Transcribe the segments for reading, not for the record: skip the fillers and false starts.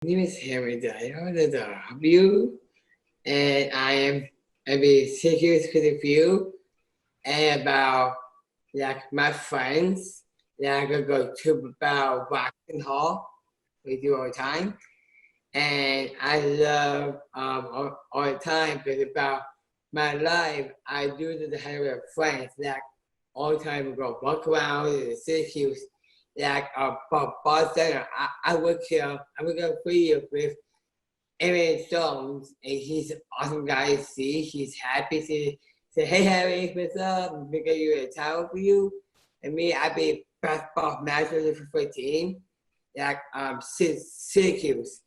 My name is Harry Dydo, the W, and I am a Syracuse University, and about like my friends that I could go to about Washington Hall. We do all the time, and I love all the time because about my life I do the have with friends like all the time we go walk around in Syracuse like bar center. I work here. I work here 3 years with Aaron Jones, and he's an awesome guy to see. He's happy to say, "Hey Harry, what's up? We got you a towel for you." And me, I be basketball manager for the team, like Syracuse.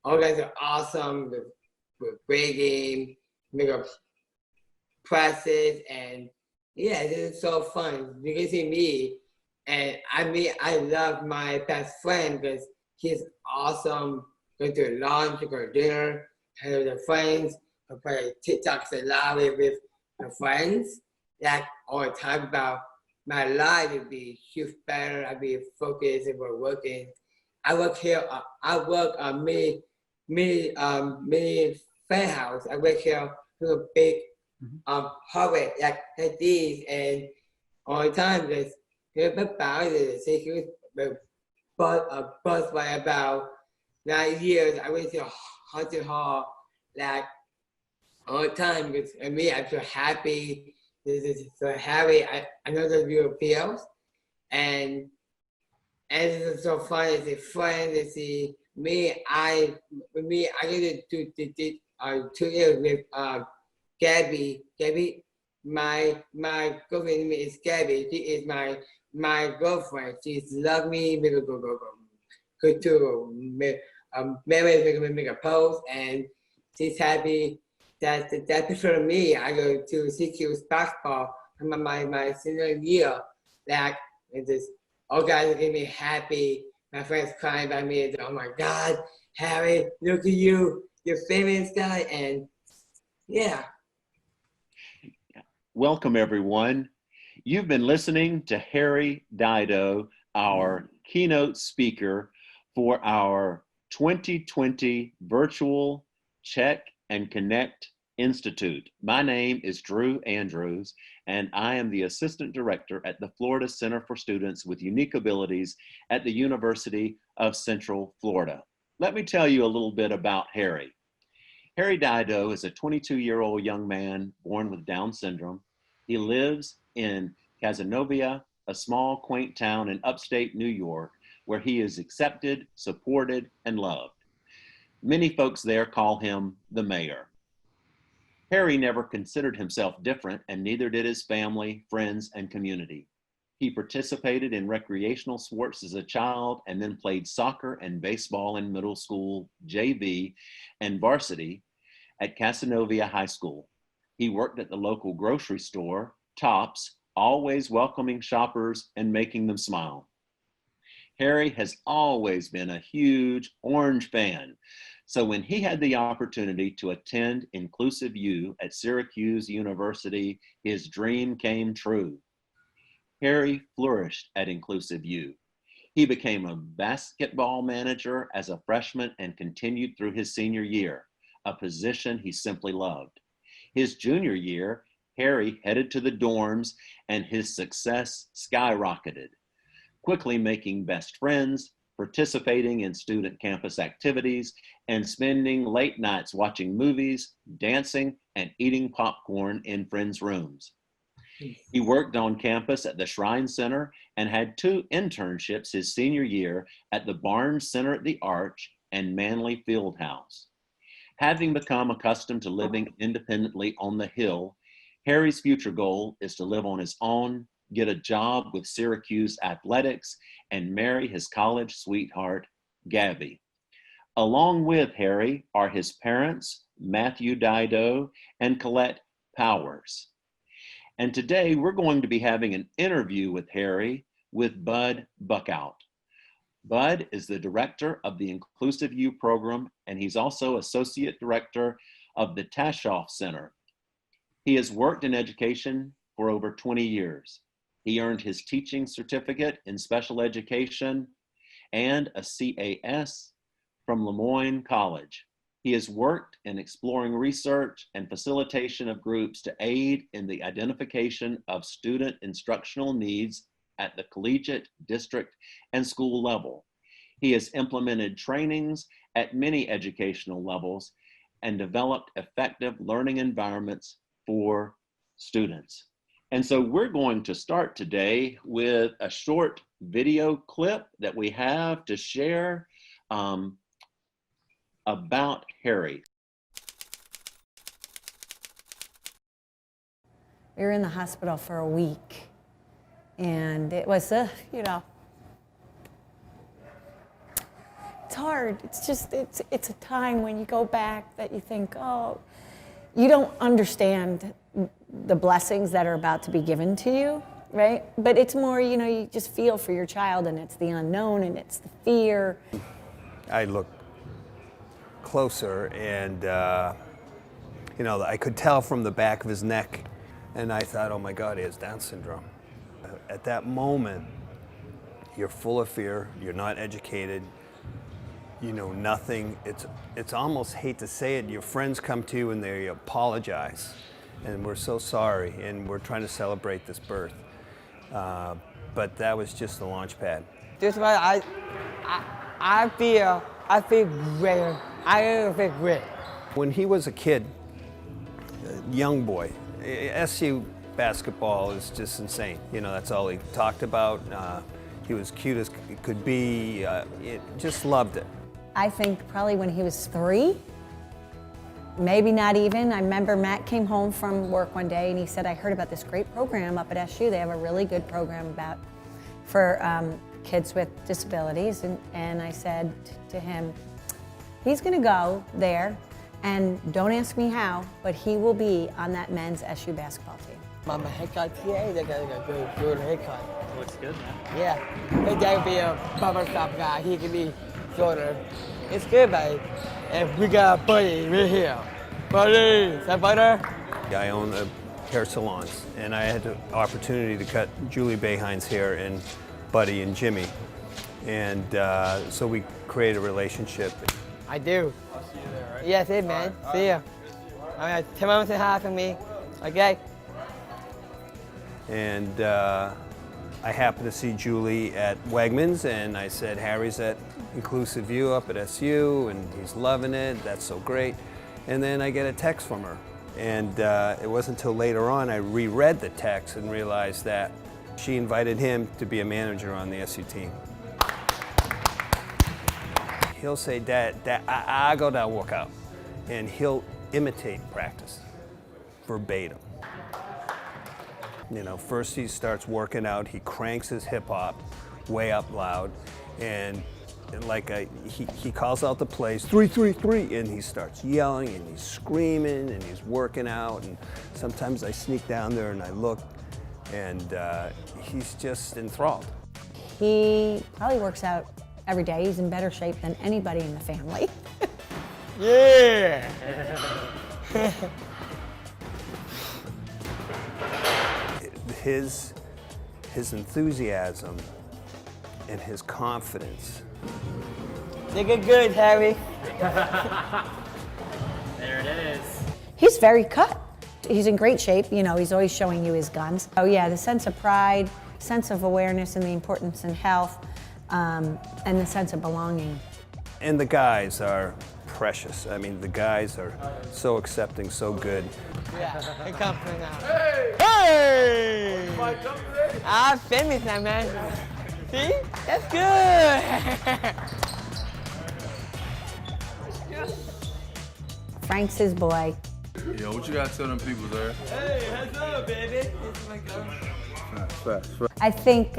All guys are awesome with great game, make up practice, and yeah, this is so fun. You can see me, and I love my best friend because he's awesome. Go to lunch, go to dinner, hang with their friends, I play TikToks a lot with my friends. Like all the time about my life would be huge better. I'd be focused if we're working. I work here. I work on many fair house. I work here with a big hallway like these, and all the time there's about the secret bus by about 9 years. I went to Haunted Hall like all the time because and me I'm so happy. This is so happy. I know the Europeans and it's so fun to see friends to see me. I get to do 2 years with Gabby. Gabby, my girlfriend name is Gabby. She is my girlfriend. She's love me. Go to marry, make a post, and she's happy. That's for me. I go to Syracuse basketball. My senior year. That and just all guys are me happy. My friends crying by me. Oh my God, Harry, look at you, you're famous guy, and yeah. Welcome, everyone. You've been listening to Harry Dydo, our keynote speaker for our 2020 Virtual Check and Connect Institute. My name is Drew Andrews, and I am the Assistant Director at the Florida Center for Students with Unique Abilities at the University of Central Florida. Let me tell you a little bit about Harry. Harry Dydo is a 22-year-old young man born with Down syndrome. He lives in Cazenovia, a small, quaint town in upstate New York, where he is accepted, supported, and loved. Many folks there call him the mayor. Harry never considered himself different, and neither did his family, friends, and community. He participated in recreational sports as a child and then played soccer and baseball in middle school, JV, and varsity at Cazenovia High School. He worked at the local grocery store, Tops, always welcoming shoppers and making them smile. Harry has always been a huge Orange fan, so when he had the opportunity to attend Inclusive U at Syracuse University, his dream came true. Harry flourished at Inclusive U. He became a basketball manager as a freshman and continued through his senior year, a position he simply loved. His junior year, Harry headed to the dorms and his success skyrocketed, quickly making best friends, participating in student campus activities, and spending late nights watching movies, dancing, and eating popcorn in friends' rooms. He worked on campus at the Shrine Center and had 2 internships his senior year at the Barnes Center at the Arch and Manley Fieldhouse. Having become accustomed to living independently on the Hill, Harry's future goal is to live on his own, get a job with Syracuse Athletics, and marry his college sweetheart, Gabby. Along with Harry are his parents, Matthew Dydo and Colette Powers. And today we're going to be having an interview with Harry with Bud Buckout. Bud is the director of the Inclusive U program, and he's also associate director of the Tashoff Center. He has worked in education for over 20 years. He earned his teaching certificate in special education and a CAS from Lemoyne College. He has worked in exploring research and facilitation of groups to aid in the identification of student instructional needs at the collegiate, district, and school level. He has implemented trainings at many educational levels and developed effective learning environments for students. And so we're going to start today with a short video clip that we have to share about Harry. We were in the hospital for a week, and it was, it's hard. It's just, it's a time when you go back that you think, oh, you don't understand the blessings that are about to be given to you, right? But it's more, you just feel for your child, and it's the unknown, and it's the fear. I looked closer, and I could tell from the back of his neck, and I thought, oh my God, he has Down syndrome. At that moment, you're full of fear, you're not educated, you know nothing. It's almost, hate to say it, your friends come to you and they apologize, and we're so sorry, and we're trying to celebrate this birth. But that was just the launch pad. This is why I feel great. I feel great. When he was a kid, a young boy, SU basketball is just insane. That's all he talked about. He was cute as it could be. Just loved it. I think probably when he was 3, maybe not even. I remember Matt came home from work one day and he said, I heard about this great program up at SU. They have a really good program for kids with disabilities. And I said to him, he's gonna go there, and don't ask me how, but he will be on that men's SU basketball team. My haircut here, they got a good haircut. Looks good, man. Yeah, his dad will be a barbershop guy. He can be shorter. It's good, babe. And we got Buddy right here. Buddy, is that butter? I own a hair salons, and I had the opportunity to cut Julie Behine's hair and Buddy and Jimmy. And so we created a relationship. I do. I'll see you there, right? Yes, it, man. See ya. All right, tell mom to say hi for me. Okay? And I happened to see Julie at Wegmans, and I said, Harry's at Inclusive View up at SU, and he's loving it. That's so great. And then I get a text from her. And it wasn't until later on I reread the text and realized that she invited him to be a manager on the SU team. He'll say, Dad, I go down workout. And he'll imitate practice, verbatim. First he starts working out, he cranks his hip hop way up loud, and he calls out the plays, 3, 3, 3, and he starts yelling and he's screaming and he's working out, and sometimes I sneak down there and I look, and he's just enthralled. He probably works out every day. He's in better shape than anybody in the family. Yeah! His enthusiasm and his confidence. They get good, Harry. There it is. He's very cut. He's in great shape. He's always showing you his guns. Oh yeah, the sense of pride, sense of awareness and the importance in health, and the sense of belonging. And the guys are precious. I mean, the guys are so accepting, so good. Yeah, it comes right now. Hey! I'm famous now, man. See? That's good. Frank's his boy. Yo, what you gotta tell them people there? Hey, what's up, baby? This is my girl. I think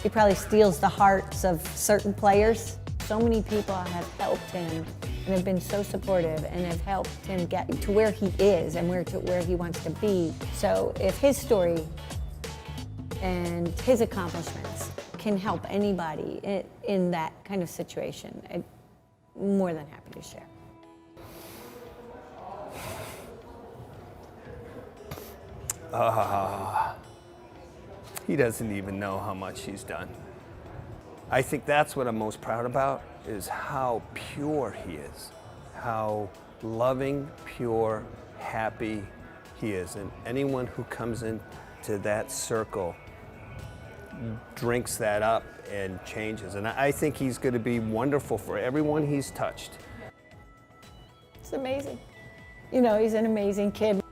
he probably steals the hearts of certain players. So many people have helped him and have been so supportive and have helped him get to where he is and where he wants to be. So if his story and his accomplishments can help anybody in that kind of situation, I'm more than happy to share. He doesn't even know how much he's done. I think that's what I'm most proud about, is how pure he is, how loving, pure, happy he is. And anyone who comes into that circle drinks that up and changes. And I think he's going to be wonderful for everyone he's touched. It's amazing. You know, he's an amazing kid.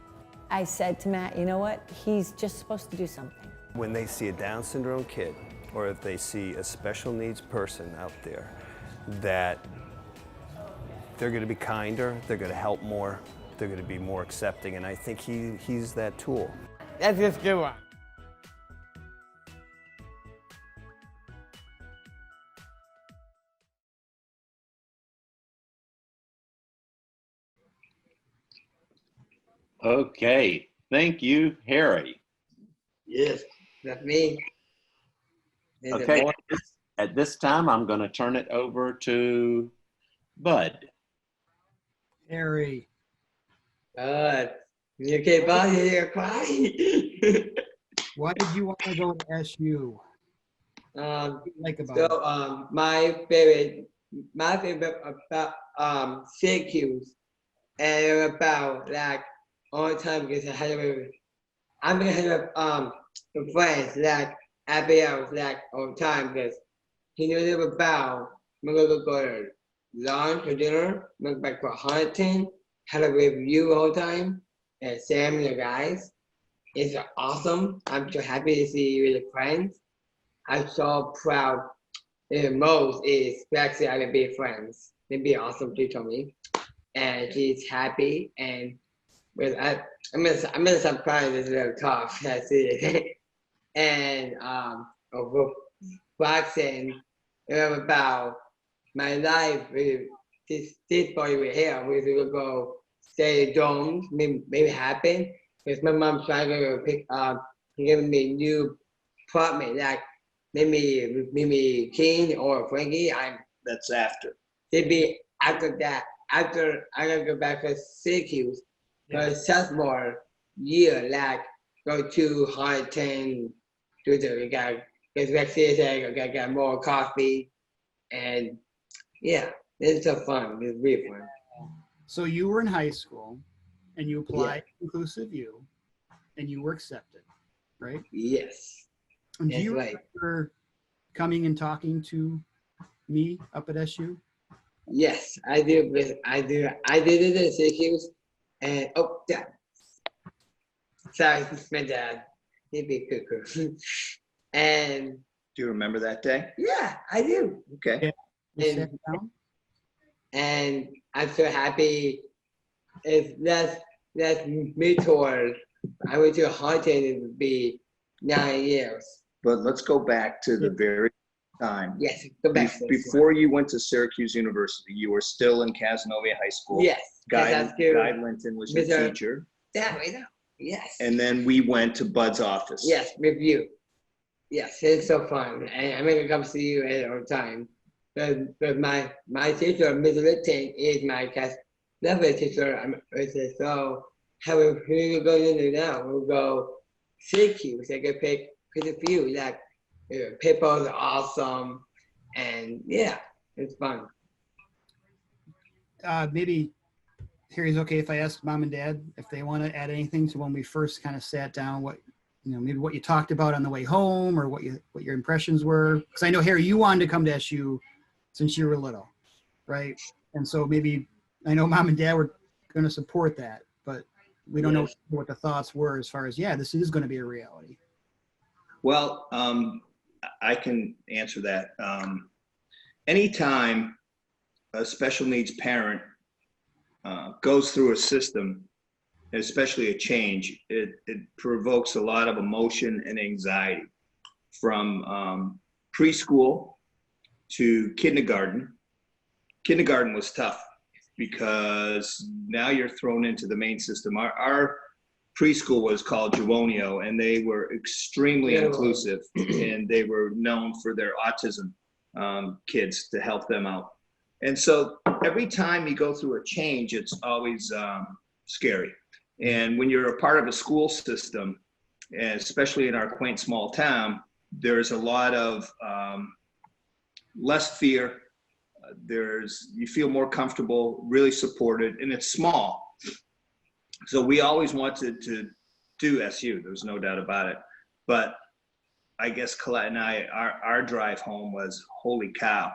I said to Matt, you know what? He's just supposed to do something. When they see a Down syndrome kid, or if they see a special needs person out there, that they're going to be kinder, they're going to help more, they're going to be more accepting, and I think he's that tool. That's just a good one. Okay, thank you, Harry. Yes, that's me. And the Okay, boy- at this time, I'm going to turn it over to Bud. Harry. You can't buy here crying. Why did you want to go to SU? um, What do you like about so it? my favorite about Syracuse and about like all the time because I'm gonna have friends like ABLs like all the time because he knows about I'm gonna go to lunch or dinner, look back for hunting, had a review all the time, and Sam and the guys. It's awesome. I'm so happy to see you with friends. I'm so proud. The most is actually I can be friends. It'd be awesome to tell me. And she's happy and with I'm gonna surprise this little talk. That's it. And Roxanne about my life with this boy right here. We're gonna go stay at dorms, maybe happen. Because my mom's trying to pick giving me a new apartment, like maybe King or Frankie. That's after. It'd be after that. After I gotta go back to Syracuse, because sophomore year, like go to Huntington, do the guy, because next year I got more coffee, and yeah, it's so fun. It's really fun. So you were in high school and you applied to Inclusive U and you were accepted, right? Yes, And do that's you right. remember coming and talking to me up at SU? Yes, I do. I did it in Syracuse, and dad. Sorry, it's my dad. He'd be cuckoo. And Do you remember that day? yeah, I do. Okay. You And- sat down? And I'm so happy. If that's me toward, I went to Huntington. It would be 9 years. But let's go back to the very time. Yes, go back. to this Before you went to Syracuse University, you were still in Cazenovia High School. one. Yes, Guy that's good. Linton was your Mr. teacher. That right now. Yes. And then we went to Bud's office. Yes, with you. Yes, it's so fun. And I'm gonna come see you at all the time. But my teacher, Ms. Litton, is my Cazenovia teacher. So how we go into now? We'll go Syracuse. I can pick a few. Like people are awesome, and yeah, it's fun. Maybe Harry's okay if I ask mom and dad if they want to add anything to when we first kind of sat down, what, you know, maybe what you talked about on the way home or what your impressions were. Because I know, Harry, you wanted to come to SU since you were little, right? And so maybe, I know mom and dad were going to support that, but we don't know what the thoughts were as far as, yeah, this is going to be a reality. Well, I can answer that. Anytime a special needs parent goes through a system, especially a change, it provokes a lot of emotion and anxiety from preschool to kindergarten. Kindergarten was tough because now you're thrown into the main system. Our preschool was called Jawonio, and they were extremely inclusive, and they were known for their autism kids to help them out. And so every time you go through a change, it's always scary. And when you're a part of a school system, and especially in our quaint small town, there's a lot of less fear. You feel more comfortable, really supported, and it's small. So we always wanted to do SU. There's no doubt about it. But I guess Colette and I, our drive home was, holy cow,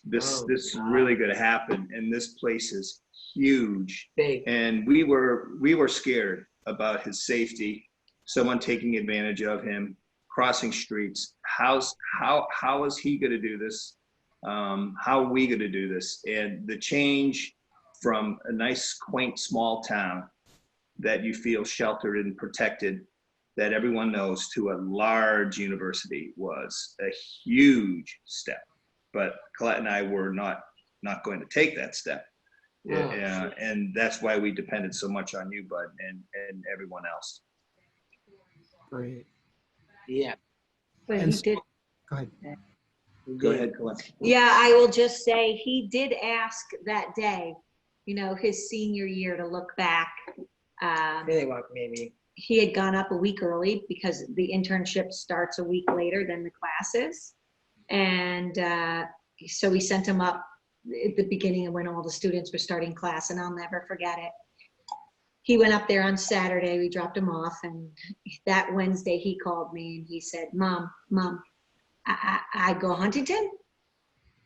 this is really going to happen, and this place is huge. Big. And we were scared about his safety, someone taking advantage of him, crossing streets. How is he going to do this? How are we going to do this? And the change from a nice, quaint, small town that you feel sheltered and protected, that everyone knows, to a large university was a huge step. But Colette and I were not going to take that step. And that's why we depended so much on you, Bud, and everyone else. Great. Yeah. But And he did. Go ahead. Go ahead, Colette. Yeah, I will just say he did ask that day, you know, his senior year, to look back. Really want maybe. He had gone up a week early because the internship starts a week later than the classes. And so we sent him up at the beginning of when all the students were starting class, and I'll never forget it. He went up there on Saturday, we dropped him off, and that Wednesday he called me and he said, Mom, I go Huntington?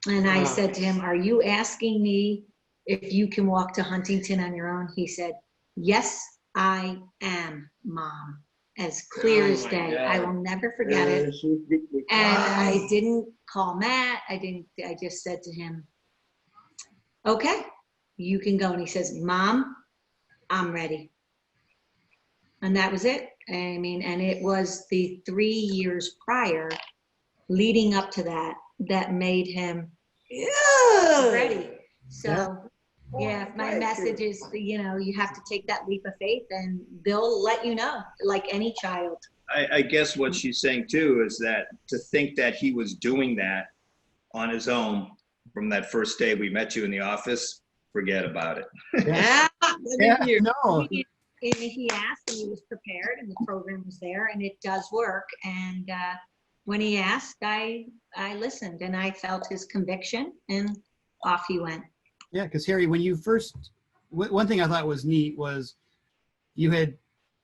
And I said to him, are you asking me if you can walk to Huntington on your own? He said, yes, I am, Mom. As clear as day. I will never forget it. And I didn't call Matt. I just said to him, okay, you can go. And he says, Mom, I'm ready. And that was it. I mean, and it was the 3 years prior leading up to that made him ready. So yeah, my message is, you know, you have to take that leap of faith and they'll let you know, like any child. I guess what she's saying too is that to think that he was doing that on his own from that first day we met you in the office, forget about it. No. And he asked and he was prepared and the program was there and it does work. And when he asked, I listened and I felt his conviction and off he went. Yeah, because Harry, when you first, one thing I thought was neat was you had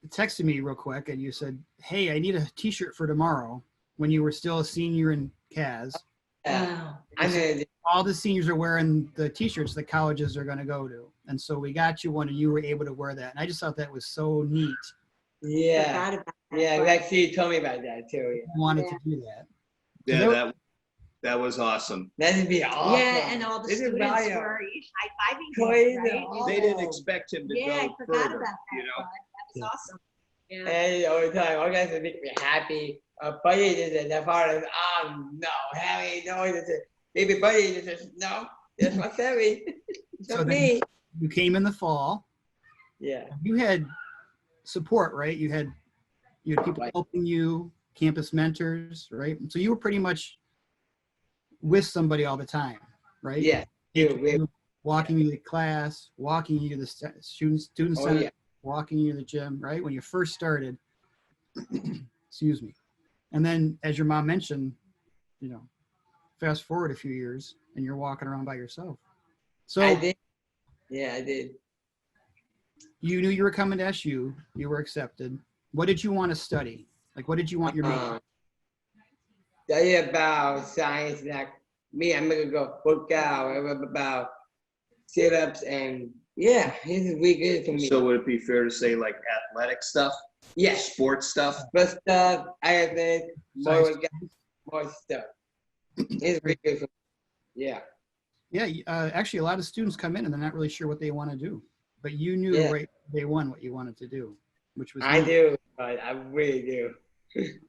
texted me real quick and you said, hey, I need a t-shirt for tomorrow, when you were still a senior in Caz. All the seniors are wearing the t-shirts that colleges are going to go to. And so we got you one and you were able to wear that. And I just thought that was so neat. Yeah. Yeah, actually you told me about that too. Yeah. You wanted to do that. Yeah, that was awesome. That'd be awesome. Yeah, and all the students were high-fiving him, right? They didn't expect him to Yeah, I go forgot further, about that. you know? That was awesome. Yeah. And all the time, all guys would make me happy. Buddy did it. The father, no, Harry, no. Baby Buddy says, no, that's my Harry. It's So not then me. you came in the fall. Yeah. You had support, right? You had people helping you, campus mentors, right? So you were pretty much with somebody all the time, right? Yeah. Walking you to class, walking you to the student center, yeah. walking you to the gym, right? When you first started, excuse me. And then as your mom mentioned, you know, fast forward a few years and you're walking around by yourself. So I did. Yeah, I did. You knew you were coming to SU, you were accepted. What did you want to study? Like, what did you want your major? Study about science, like me, I'm gonna go work out about sit-ups and yeah, this is really good for me. So would it be fair to say like athletic stuff? Yes. Sports stuff? But stuff, I have been more stuff. It's really good for me. Yeah. Yeah, actually a lot of students come in and they're not really sure what they want to do. But you knew right day one what you wanted to do, which was I do, but I really do.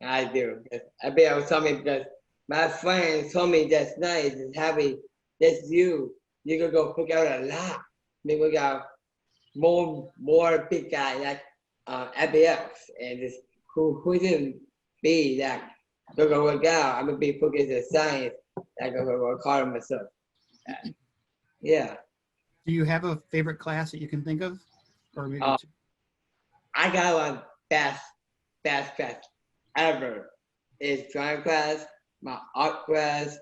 I do. I bet I was telling me because my friend told me that's nice and happy. That's you. You can go pick out a lot. Maybe we got more big guy like ABF and just who didn't be that go work out. I'm gonna be focused on science. I go work hard on myself. Yeah. Do you have a favorite class that you can think of? Or maybe two? I got one best class ever. It's drawing class, my art class,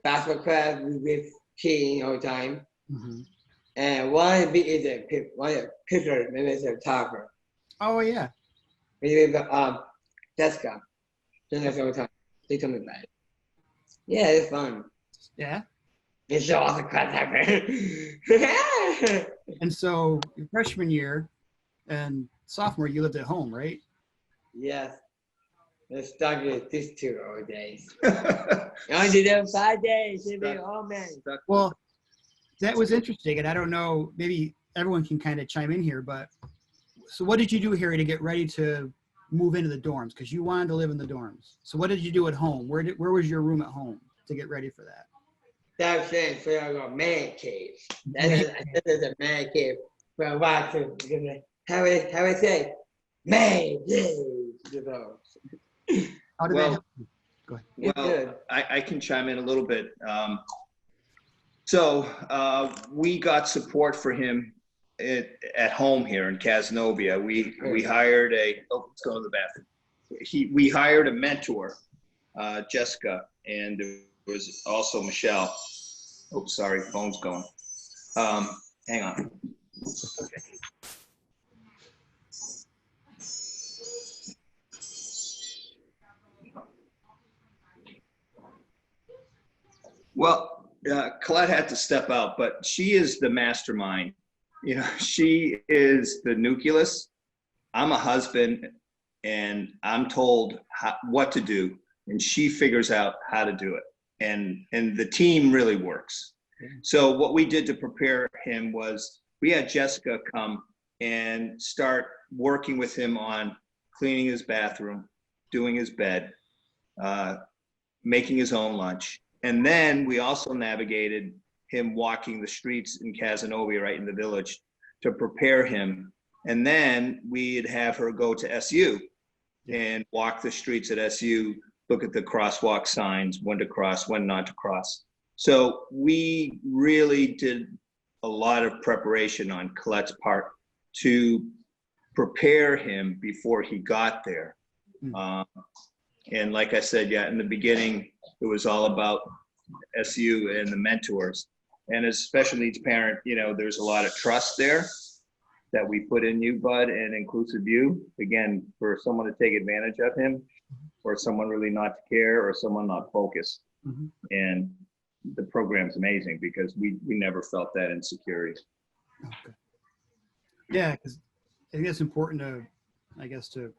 basketball class with King all the time. Mm-hmm. And one is a picture, maybe it's a photographer. Oh yeah. Maybe Jessica. Doing this all the time. They told me about it. Yeah, it's fun. Yeah. It's so awesome class ever. And so your freshman year and sophomore, you lived at home, right? Yes. Let's start with these 2 all days. I only did them 5 days. It'd be all man. Well, that was interesting, and I don't know, maybe everyone can kind of chime in here, but so what did you do, Harry, to get ready to move into the dorms? Because you wanted to live in the dorms. So what did you do at home? Where was your room at home to get ready for that? That's it. So I got man cave. That's a man cave. For a while too. How I say? Man cave. You know. How did that help you? Go ahead. It's good. I can chime in a little bit. So we got support for him at home here in Cazenovia. We hired let's go to the bathroom. We hired a mentor, Jessica, and there was also Michelle. Oh, sorry, phone's going. Hang on. Well, Colette had to step out, but she is the mastermind. You know, she is the nucleus. I'm a husband, and I'm told what to do, and she figures out how to do it. And the team really works. So what we did to prepare him was we had Jessica come and start working with him on cleaning his bathroom, doing his bed, making his own lunch. And then we also navigated him walking the streets in Cazenovia, right in the village, to prepare him. And then we'd have her go to SU and walk the streets at SU, look at the crosswalk signs, when to cross, when not to cross. So we really did a lot of preparation on Colette's part to prepare him before he got there. And like I said, yeah, in the beginning, it was all about SU and the mentors. And as a special needs parent, you know, there's a lot of trust there that we put in you, Bud, and inclusive you. Again, for someone to take advantage of him, or someone really not to care, or someone not focused. Mm-hmm. And the program's amazing because we never felt that insecurity. Okay. Yeah, because I think it's important to, I guess, to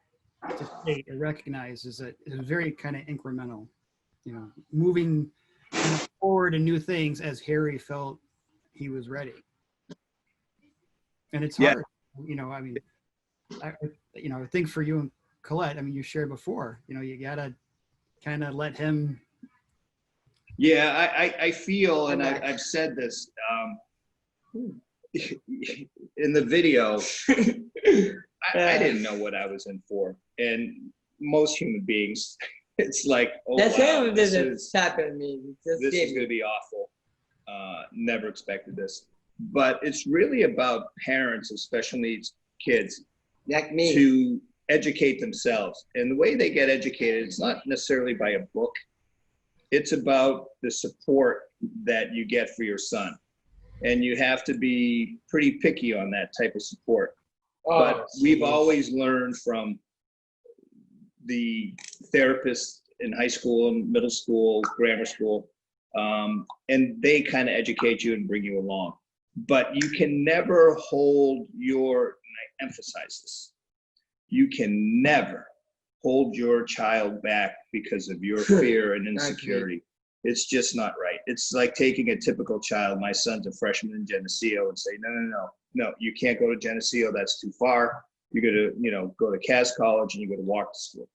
state and recognize is that it was very kind of incremental, you know, moving forward to new things as Harry felt he was ready. And it's hard, you know, I mean, I think for you and Colette, I mean, you shared before, you know, you gotta kind of let him. Yeah, I feel, and I've said this in the video, I didn't know what I was in for. And most human beings, it's like, oh, that's wow, him. this is happened to me. this is going to be awful. Never expected this. But it's really about parents of special needs kids like me to educate themselves. And the way they get educated, it's not necessarily by a book. It's about the support that you get for your son. And you have to be pretty picky on that type of support. But we've always learned from the therapists in high school and middle school, grammar school, and they kind of educate you and bring you along. But you can never hold your, and I emphasize this, you can never hold your child back because of your fear and insecurity. It's just not right. It's like taking a typical child, my son's a freshman in Geneseo, and say, no, you can't go to Geneseo, that's too far. You're gonna, go to Caz College and you're gonna walk to school.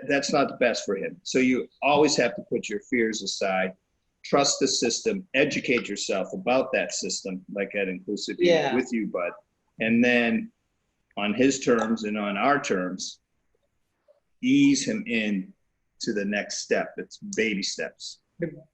That's not the best for him. So you always have to put your fears aside, trust the system, educate yourself about that system, like at Inclusive with you, Bud. And then on his terms and on our terms, ease him in to the next step. It's baby steps.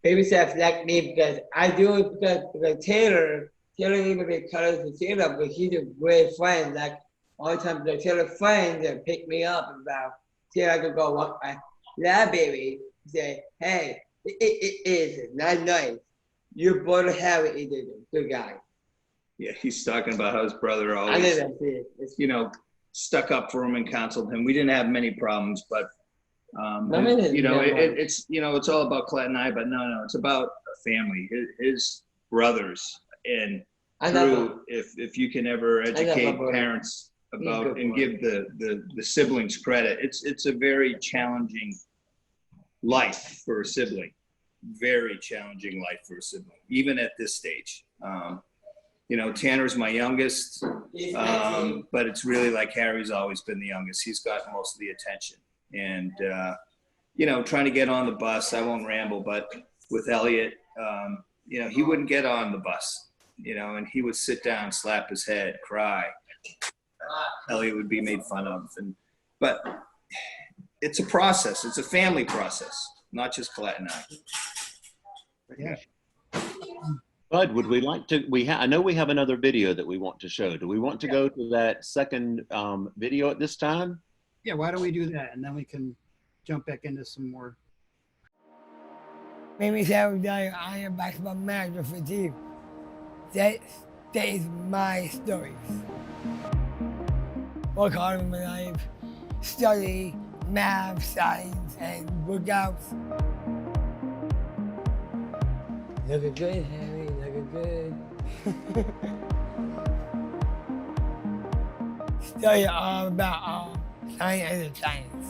Baby steps like me, because I do it because Taylor even because of Taylor, but he's a great friend. Like all the time, the Taylor friends pick me up about, Taylor, I could go walk my lab baby, say, hey, it is not nice. Your brother have it either, good guy. Yeah, he's talking about how his brother I know always, that's it. It's, stuck up for him and counseled him. We didn't have many problems, but it's it's all about Colette and I, but no, it's about a family, his brothers, and Drew, if you can ever educate parents about and give the siblings credit, it's a very challenging life for a sibling, very challenging life for a sibling, even at this stage. Tanner's my youngest, but it's really like Harry's always been the youngest. He's got most of the attention, and trying to get on the bus. I won't ramble, but with Elliot, he wouldn't get on the bus, and he would sit down, slap his head, cry. Elliot would be made fun of, but it's a process. It's a family process, not just Colette and I. Yeah. Bud, would we like to? I know we have another video that we want to show. Do we want to go to that second video at this time? Yeah, why don't we do that? And then we can jump back into some more. My name is Harry Dydo. I am basketball manager for the team. That is my story. Work hard in my life, study, math, science, and workouts. Looking good, Harry, looking good. Study all about science and science.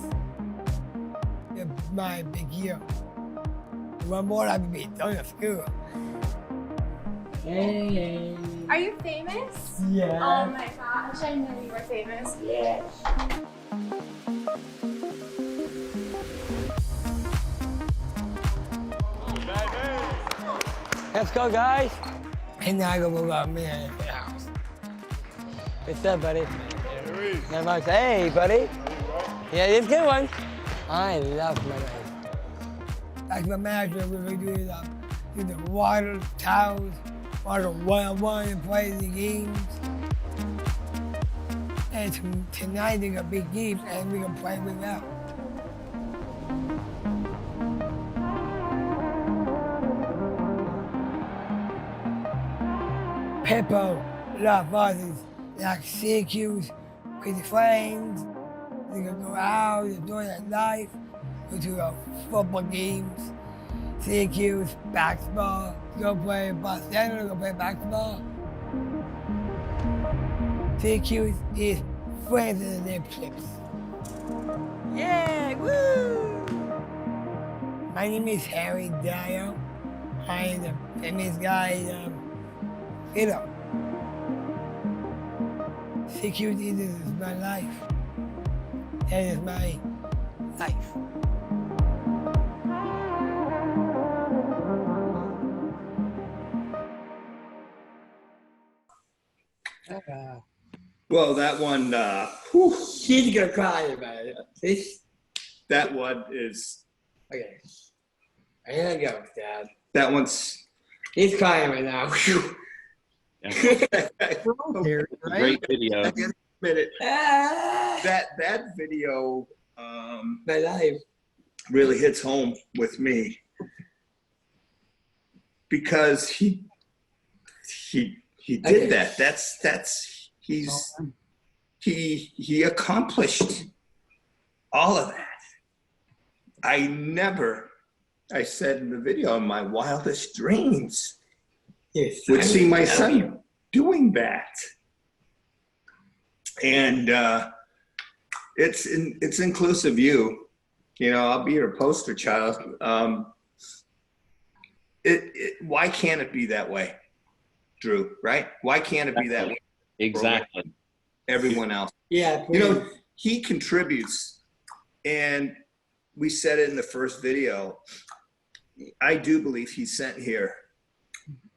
It's my big year. One more I can be done at school. Hey. Are you famous? Yeah. Oh my gosh, I knew you were famous. Yeah. Let's go, guys. And now I go move out me in the house. What's up, buddy? Not much. Hey, buddy. Yeah, it's a good one. I love my life. Like my manager, we do the water towels, water one-on-one and play the games. And tonight they got big games and we can play without. People love Varsities like Syracuse with the friends. They can go out, enjoy their life, go to football games. Syracuse, basketball, go play Boston, go play basketball. Syracuse is friends in the internships. Yeah, woo! My name is Harry Dydo. I am the famous guy, Dydo. Syracuse is my life. That is my life. Well, that one, She's gonna cry about it. See? that one is, Okay. I'm gonna go, Dad. that one's, He's crying right now. Here, right? Great video. minute. Ah, That video my life. really hits home with me because he did that. He accomplished all of that. I said in the video, in my wildest dreams would see my son doing that. And it's inclusive you. I'll be your poster child. Why can't it be that way, Drew? Right? Why can't it be that way? Exactly. Everyone else. Yeah. He contributes, and we said it in the first video. I do believe he's sent here.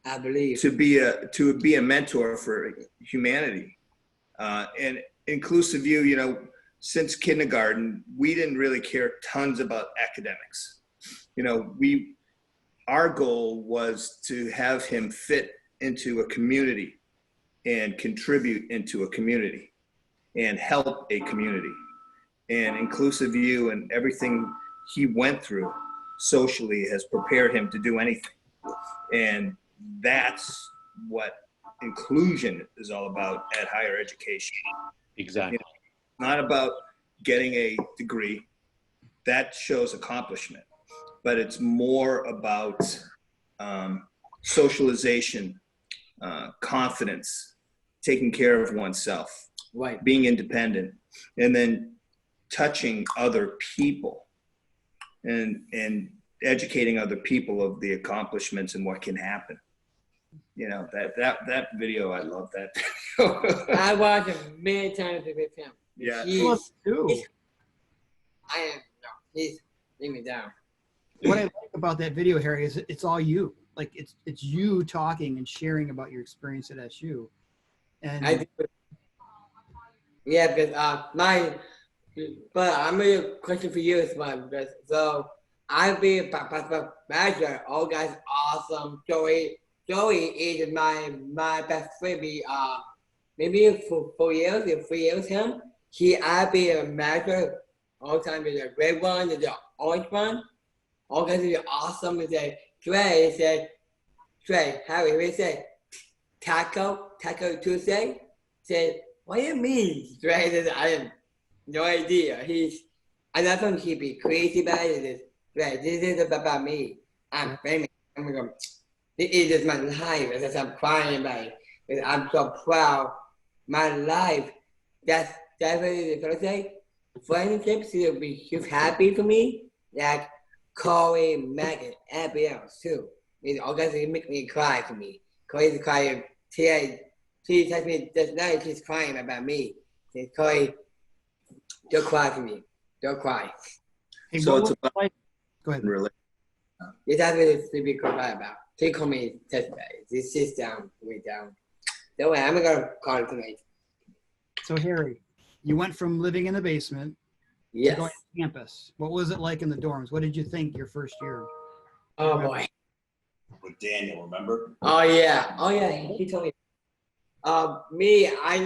I believe to be a mentor for humanity, and inclusive you. Since kindergarten, we didn't really care tons about academics. Our goal was to have him fit into a community and contribute into a community and help a community. And inclusive you and everything he went through socially has prepared him to do anything. And that's what inclusion is all about at higher education. Exactly. It's not about getting a degree. That shows accomplishment, but it's more about socialization, confidence, taking care of oneself, Right. being independent, and then touching other people and educating other people of the accomplishments and what can happen. You know, that video, I love that video. I watched it many times with him. Yeah. He's, Too. I am, no, he's bringing me down. What I like about that video, Harry, is it's all you. Like it's you talking and sharing about your experience at SU. And I do. Yeah, because but I'm gonna question for you as well. Because so I've been a manager. All guys, awesome. Joey is my best friend. Maybe for 4 years, if 3 years him. I've been a manager all the time. There's a red one, there's an orange one. All guys are awesome. They say, Trey, Harry, we say Taco Tuesday. Said, what do you mean? Trey said, I have no idea. I love him. He'd be crazy about it. Right, this is about me. I'm famous. I'm going, this is just my life. As I'm crying about it. Because I'm so proud. My life. That's definitely the first thing. Friendships will be huge happy for me. Like Corey, Megan, everybody else too. It all guys make me cry for me. Corey's crying. She texted me this night. She's crying about me. Says, Corey, don't cry for me. Don't cry. hey, So what it's was it about like? Go ahead. really. It's actually to be cry about. She called me yesterday. This sits down, way down. Don't worry, I'm gonna call her tonight. So Harry, you went from living in the basement Yes. to going to campus. What was it like in the dorms? What did you think your first year? Oh boy. With Daniel, remember? Oh yeah. Oh yeah. He told me. Me, I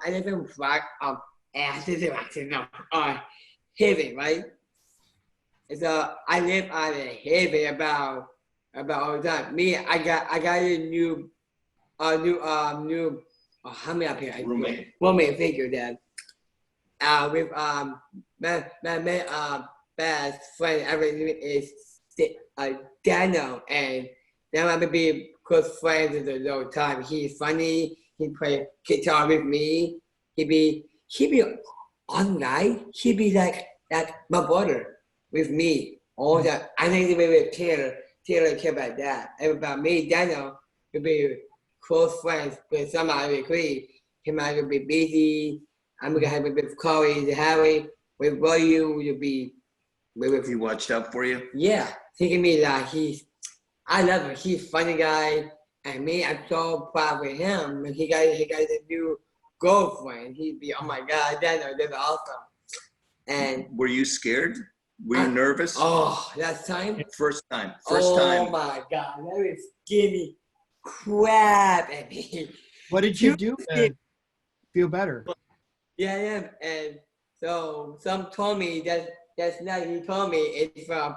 live in Prague. Haven, right? So I live on a Haven about all the time. Me, I got a new how many up here? Roommate, thank you, Dad. With my best friend ever is Dydo, and now I'm gonna be close friends at the low time. He's funny. He play guitar with me. He be on night. He be like my brother with me all the time. I think maybe Taylor care about that. And about me, Daniel will be close friends with somebody agree. He might be busy. I'm gonna have a bit of Corey, Harry. With you, you'll be. He watched out for you? Yeah, thinking me that I love him. He's a funny guy, and me, I'm so proud of him. And he got a new girlfriend. He'd be, oh my God, that's awesome. And Were you scared? Were you nervous? Oh, that time. First time. Oh my God, that was give me crap at me. What did you do to feel better? Yeah, and so some told me that's not. He told me it's from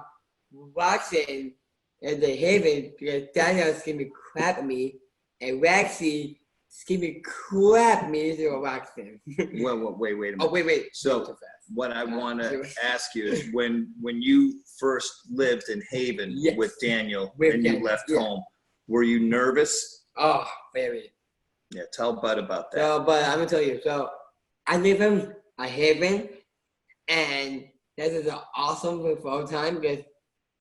watching at the Haven because Daniel's giving me crap at me, and Waxy giving me crap at me to Waxy. Well, wait a minute. Oh, wait. So what I want to ask you is when you first lived in Haven with Daniel and you left home, were you nervous? Oh, very. Yeah, tell Bud about that. So, but I'm gonna tell you. So I live in Haven, and this is an awesome for all time because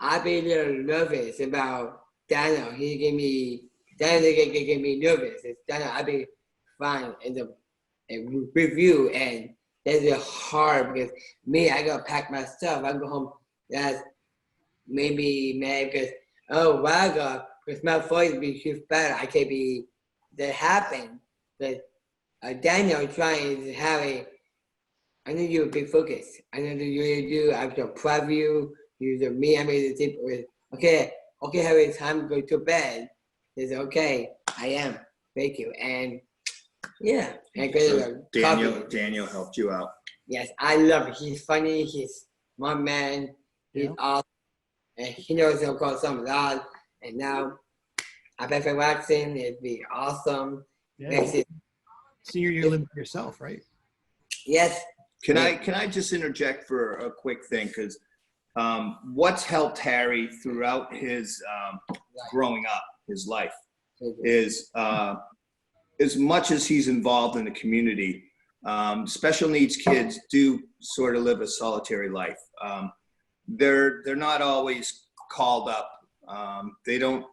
I've been a little nervous about Daniel. Daniel get me nervous. It's Daniel, I've been fine in the review, and that's hard because me, I gotta pack my stuff. I go home. That's maybe mad because because my voice be too bad. I can't be that happen. But Daniel trying to have I know you're a big focus. I know that you really do. I'm so proud of you. You're me. I made the tip with okay, Harry, it's time to go to bed. He said, okay, I am. Thank you. And yeah. And so Daniel helped you out. Yes, I love it. He's funny. He's my man. He's awesome. and he knows he'll call some a lot. And now I bet for waxing, it'd be awesome. Yeah. So you're living for yourself, right? Yes. Can I just interject for a quick thing? Because what's helped Harry throughout his growing up, his life, is as much as he's involved in the community, special needs kids do sort of live a solitary life. They're not always called up. They don't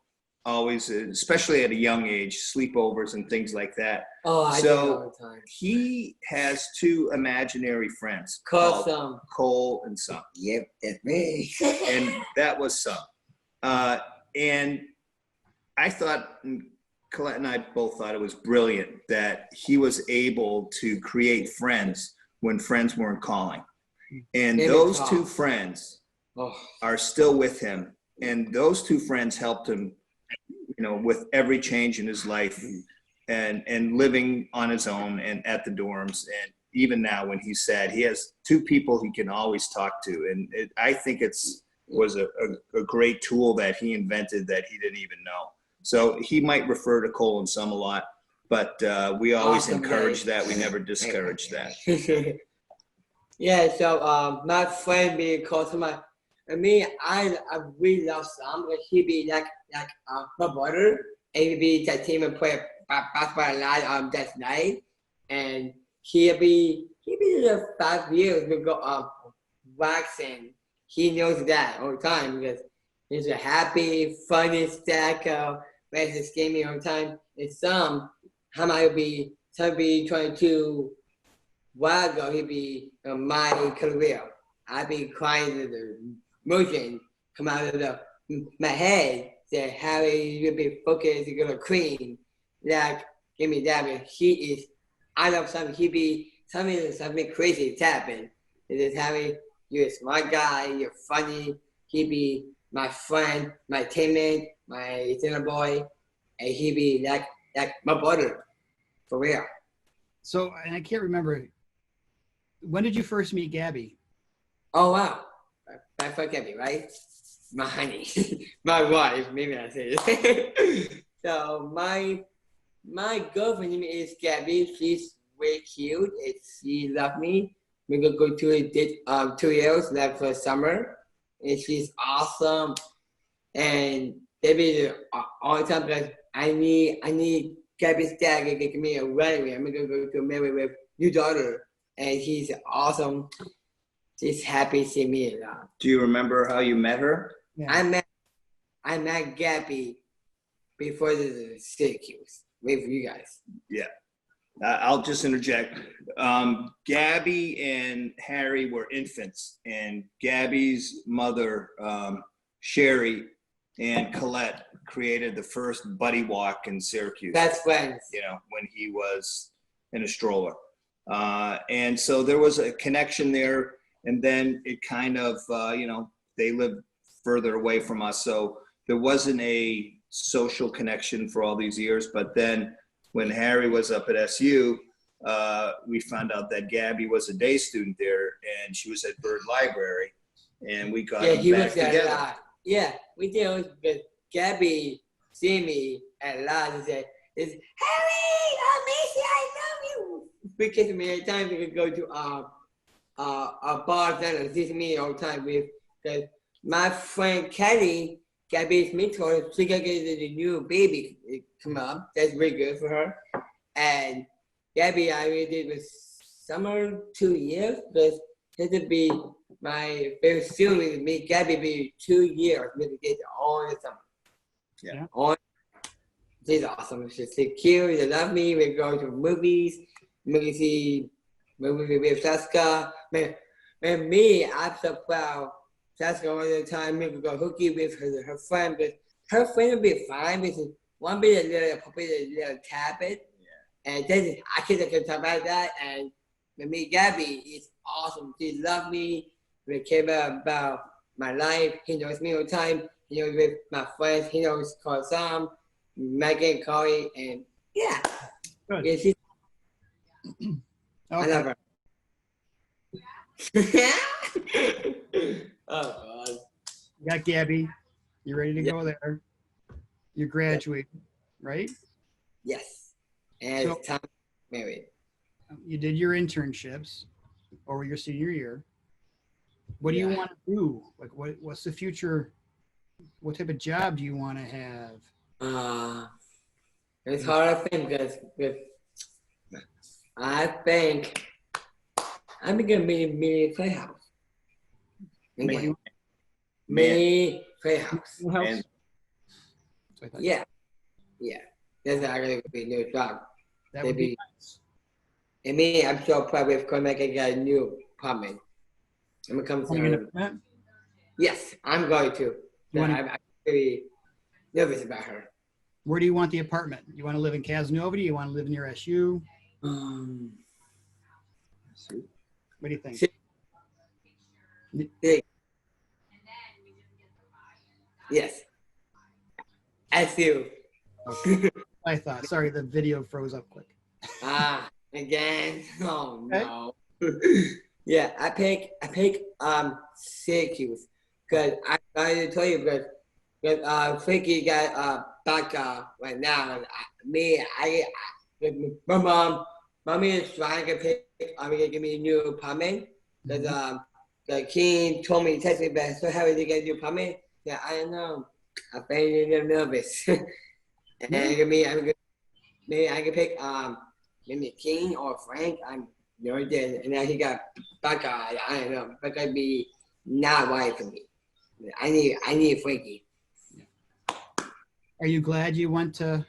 always, especially at a young age, sleepovers and things like that. Oh, I do all the time. He has two imaginary friends Called Cole and Sam. Yep, that's me. And that was Sam. And I thought, Colette and I both thought it was brilliant that he was able to create friends when friends weren't calling. And those two friends are still with him. And those two friends helped him, with every change in his life and living on his own and at the dorms. And even now when he's sad, he has two people he can always talk to. And I think was a great tool that he invented that he didn't even know. So he might refer to Cole and Sam a lot, but we always encourage that. We never discourage that. Yeah, so my friend being close to I really love Sam. He be like my brother, and he be that team and play basketball a lot that night, and he be there 5 years. We go waxing. He knows that all the time because he's a happy, funny stacker, makes us gaming all the time. And some be 22 while ago, he be my career. I be crying to the motion come out of my head. Say, Harry, you be focused, you're gonna clean. Like, give me that. But I love something. He be something crazy that's happened. It is Harry, you're a smart guy, you're funny. He be my friend, my teammate, my dinner boy, and he be like my brother, for real. So, and I can't remember, when did you first meet Gabby? Oh, wow. My friend Gabby, right? My honey, my wife, maybe I say it. So my girlfriend name is Gabby. She's way cute. She loves me. We're gonna go to a date 2 years left for summer. And she's awesome. And Gabby all the time because I need Gabby's dad to give me a wedding. I'm gonna go to marry with your daughter. And she's awesome. She's happy to see me a lot. Do you remember how you met her? Yeah. I met Gabby before the Syracuse with you guys. Yeah. I'll just interject. Gabby and Harry were infants, and Gabby's mother, Sherry, and Colette created the first buddy walk in Syracuse. Best friends. When he was in a stroller. And so there was a connection there, and then it kind of, they lived further away from us. So there wasn't a social connection for all these years. But then when Harry was up at SU, we found out that Gabby was a day student there, and she was at Bird Library, and we got back together. A lot. Yeah, we did. But Gabby see me a lot and said, "Harry, I miss you. I love you." We kiss me every time. We could go to a bar and see me all the time with my friend Kelly. Gabby's mentor, she got the new baby come up. That's really good for her. And Gabby, I really did with summer 2 years, but this would be my very soon with me. Gabby be 2 years. We did all the summer. Yeah. She's awesome. She's cute. They love me. We go to movies. We see movies with Jessica. And me, I'm so proud. Jessica all the time. We could go hooky with her friend, but her friend would be fine because one be a little tablet. Yeah. And then I can talk about that. And with me, Gabby is awesome. She loves me. We care about my life. He knows me all the time. He knows with my friends. He knows called Sam, Megan, Corey, and yeah. Good. Yeah, she's I love her. Oh God. You got Gabby. You're ready to go there. You're graduating, right? Yes. And So- it's time to get married. You did your internships over your senior year. What do you Yeah. want to do? Like, what's the future? What type of job do you want to have? It's hard to think because I think I'm gonna be a mini playhouse. Man. Mini playhouse. And So I thought Yeah. That's actually gonna be a new job. that would be nice. And me, I'm so proud of because I got a new apartment. I'm gonna come Want to get to. an apartment? Yes, I'm going to. You But wanna- I'm really nervous about her. Where do you want the apartment? You want to live in Cazenovia? Do you want to live near SU? Um, What do you think? Big. Yes. As you. I thought. Sorry, the video froze up quick. Again. Oh Okay. no. Yeah, I pick Syracuse because I tell you because Frankie got back right now. My mommy is trying to pick. I'm gonna give me a new apartment because the king told me text me back. So how did you get a new apartment? Yeah, I don't know. I'm feeling a little nervous. And maybe I can pick maybe King or Frank. I'm nervous, and then he got Becca. I don't know. Becca be not right for me. I need Frankie. Are you glad you went to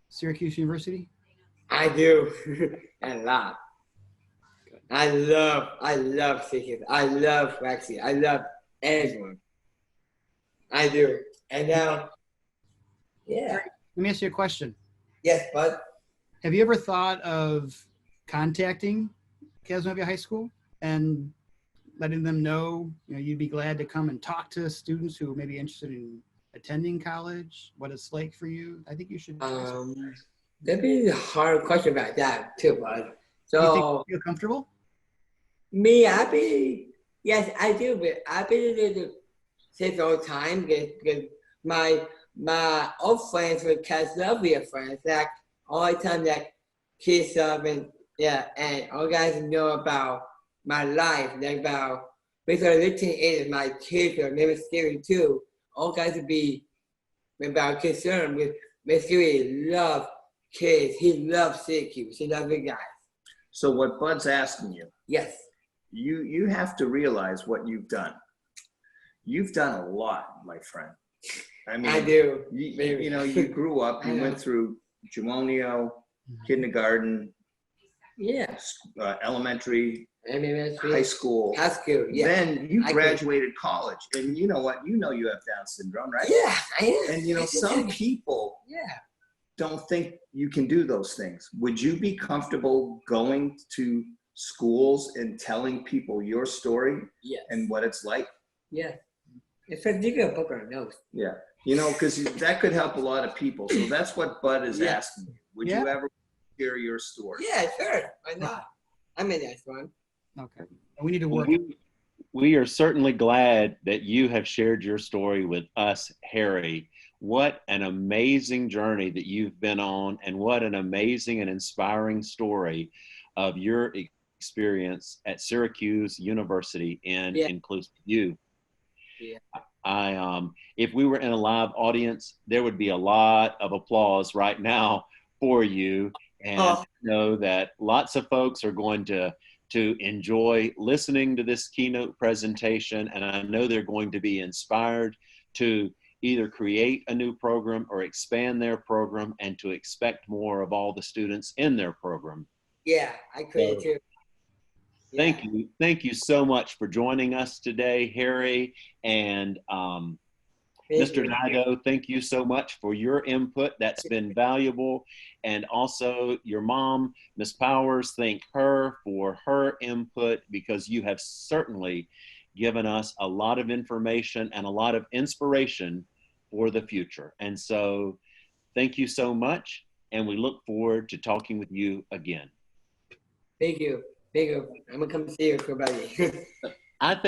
Syracuse University? I do a lot. I love Syracuse. I love Varsity. I love everyone. I do. And now, yeah. Let me ask you a question. Yes, bud. Have you ever thought of contacting Cazenovia High School and letting them know, you'd be glad to come and talk to students who may be interested in attending college, what it's like for you? I think you should. That'd be a hard question about that too, bud. So you think you feel comfortable? Me, yes, I do, but I've been to take all the time because my old friends with Cazenovia friends, like all the time that kids up and all guys know about my life, like about because the teenagers, my kids are never scary too. All guys would be about concerned with Mystery love kids. He loves Syracuse. He loves the guys. so what Bud's asking you, Yes. you have to realize what you've done. You've done a lot, my friend. I mean, I do. You grew up, you went through Gemonio, kindergarten, elementary, high school. High school, yeah. Then you graduated college, and you know what? You have Down syndrome, right? Yeah, I am. And some people don't think you can do those things. Would you be comfortable going to schools and telling people your story and what it's like? Yeah. It's a bigger book on nose. Yeah. Because that could help a lot of people. So that's what Bud is asking you. Would you ever share your story? Yeah, sure. Why not? I'm in that one. Okay. We need to work. We are certainly glad that you have shared your story with us, Harry. What an amazing journey that you've been on, and what an amazing and inspiring story of your experience at Syracuse University in Inclusive U. Yeah. If we were in a live audience, there would be a lot of applause right now for you. And I know that lots of folks are going to enjoy listening to this keynote presentation. And I know they're going to be inspired to either create a new program or expand their program, and to expect more of all the students in their program. Yeah, I create too. Yeah. Thank you so much for joining us today, Harry. And Mr. Dydo, thank you so much for your input. That's been valuable. And also your mom, Ms. Powers, thank her for her input, because you have certainly given us a lot of information and a lot of inspiration for the future. And so thank you so much. And we look forward to talking with you again. Thank you. I'm gonna come see you for about I think